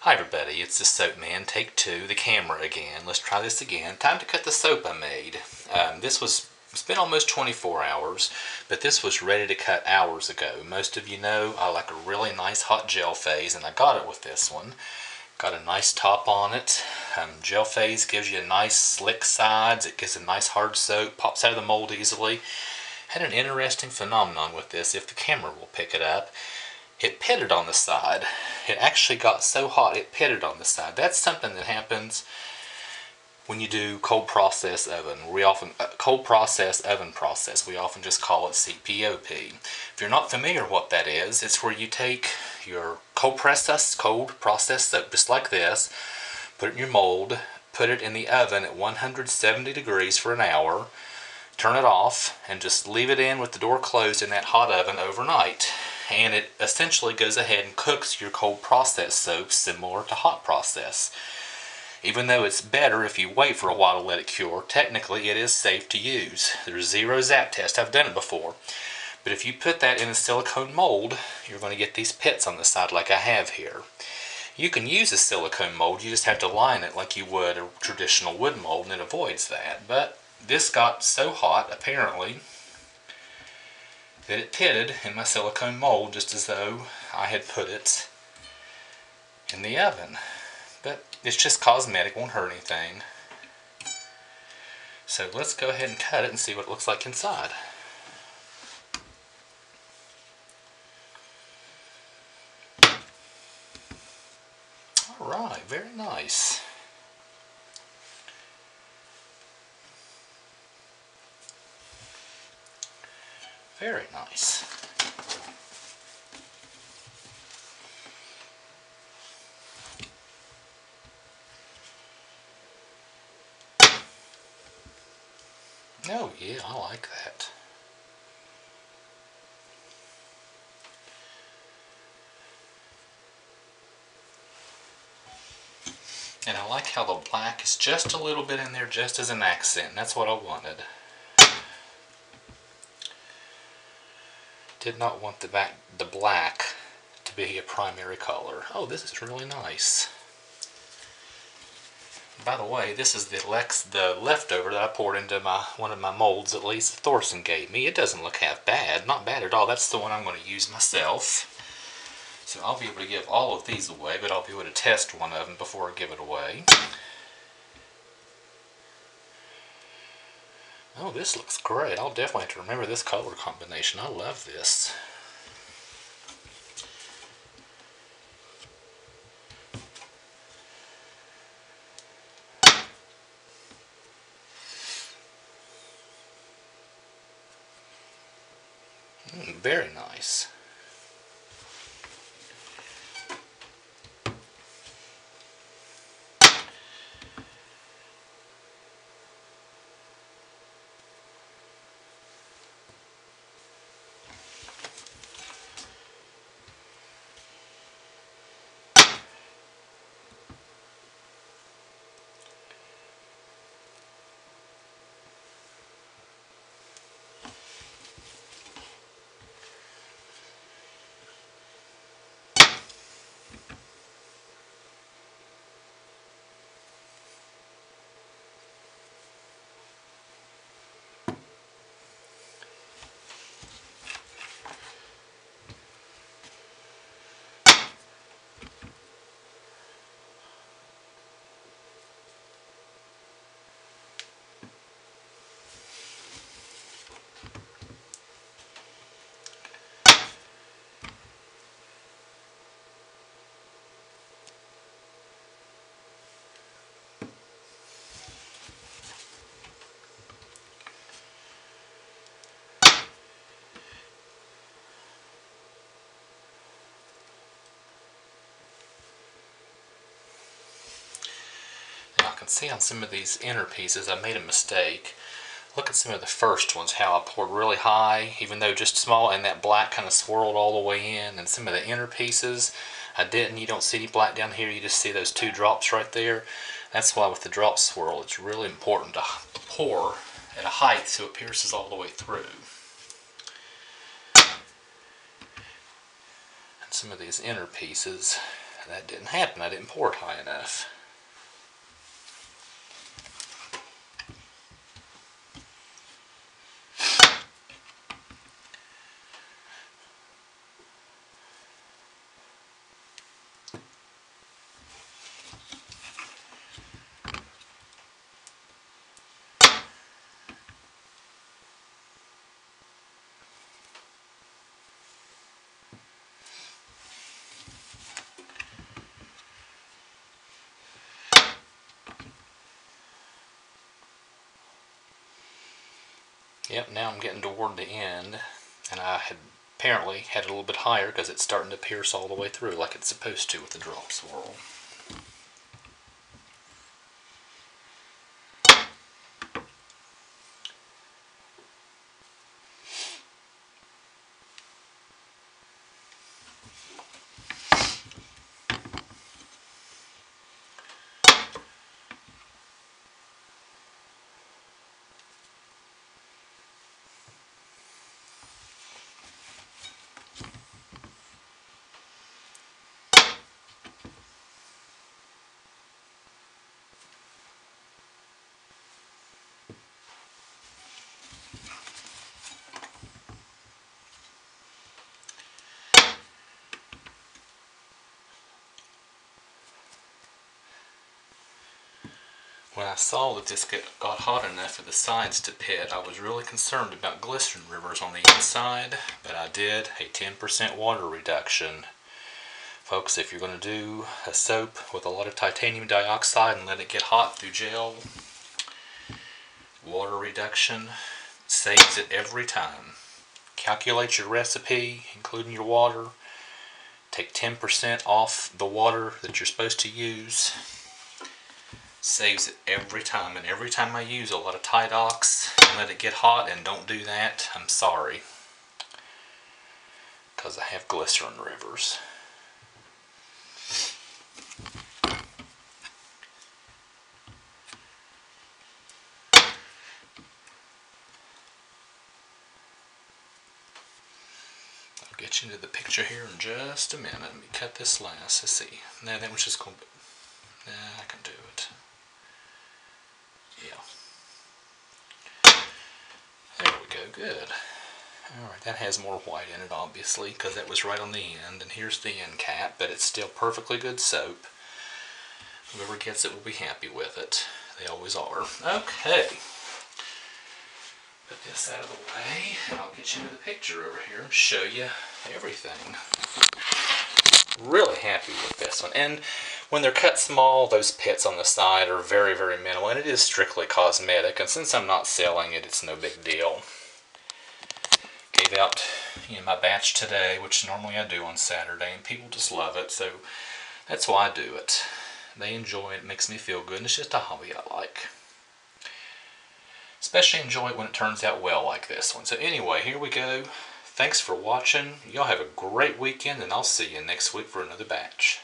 Hi everybody, it's the Soap Man, take two, the camera again. Let's try this again. Time to cut the soap I made. It's been almost 24 hours, but this was ready to cut hours ago. Most of you know I like a really nice hot gel phase, and I got it with this one. Got a nice top on it. Gel phase gives you a nice slick sides, it gives a nice hard soap, pops out of the mold easily. Had an interesting phenomenon with this, if the camera will pick it up. It pitted on the side. It actually got so hot it pitted on the side. That's something that happens when you do cold process oven. Cold process oven process. We often just call it CPOP. If you're not familiar what that is, it's where you take your cold process soap just like this, put it in your mold, put it in the oven at 170 degrees for an hour, turn it off, and just leave it in with the door closed in that hot oven overnight. And it essentially goes ahead and cooks your cold process soap similar to hot process. Even though it's better if you wait for a while to let it cure, technically it is safe to use. There's zero zap test. I've done it before. But if you put that in a silicone mold, you're going to get these pits on the side like I have here. You can use a silicone mold, you just have to line it like you would a traditional wood mold, and it avoids that. But this got so hot, apparently, that it pitted in my silicone mold just as though I had put it in the oven. But it's just cosmetic, won't hurt anything. So let's go ahead and cut it and see what it looks like inside. Alright, very nice. Very nice. Oh yeah, I like that. And I like how the black is just a little bit in there just as an accent. That's what I wanted. Did not want the black to be a primary color. Oh, this is really nice. By the way, this is the leftover that I poured into one of my molds that Lisa Thorson gave me. It doesn't look half bad. Not bad at all. That's the one I'm going to use myself. So I'll be able to give all of these away, but I'll be able to test one of them before I give it away. Oh, this looks great. I'll definitely have to remember this color combination. I love this. Very nice. I can see on some of these inner pieces I made a mistake. Look at some of the first ones, how I poured really high, even though just small, and that black kind of swirled all the way in. And some of the inner pieces, I didn't. You don't see any black down here, you just see those two drops right there. That's why with the drop swirl, it's really important to pour at a height so it pierces all the way through. And some of these inner pieces, And that didn't happen. I didn't pour it high enough. Yep, now I'm getting toward the end, and I had apparently had it a little bit higher because it's starting to pierce all the way through like it's supposed to with the drop swirl. When I saw that this got hot enough for the sides to pit, I was really concerned about glycerin rivers on the inside, but I did a 10% water reduction. Folks, if you're going to do a soap with a lot of titanium dioxide and let it get hot through gel, water reduction saves it every time. Calculate your recipe, including your water. Take 10% off the water that you're supposed to use. Saves it every time, and every time I use a lot of Tidox and let it get hot and don't do that, I'm sorry, because I have glycerin rivers. I'll get you into the picture here in just a minute. Let me cut this last. Let's see. No, that was just going to... Nah, I can do it. Yeah. There we go, good. Alright, that has more white in it, obviously, because that was right on the end. And here's the end cap, but it's still perfectly good soap. Whoever gets it will be happy with it. They always are. Okay. Put this out of the way, and I'll get you into the picture over here and show you everything. Really happy with this one. And when they're cut small, those pits on the side are very, very minimal, and it is strictly cosmetic, and since I'm not selling it, it's no big deal. Gave out my batch today, which normally I do on Saturday, and people just love it, so that's why I do it. They enjoy it, it makes me feel good, and it's just a hobby I like. Especially enjoy it when it turns out well like this one. So anyway, here we go. Thanks for watching. Y'all have a great weekend, and I'll see you next week for another batch.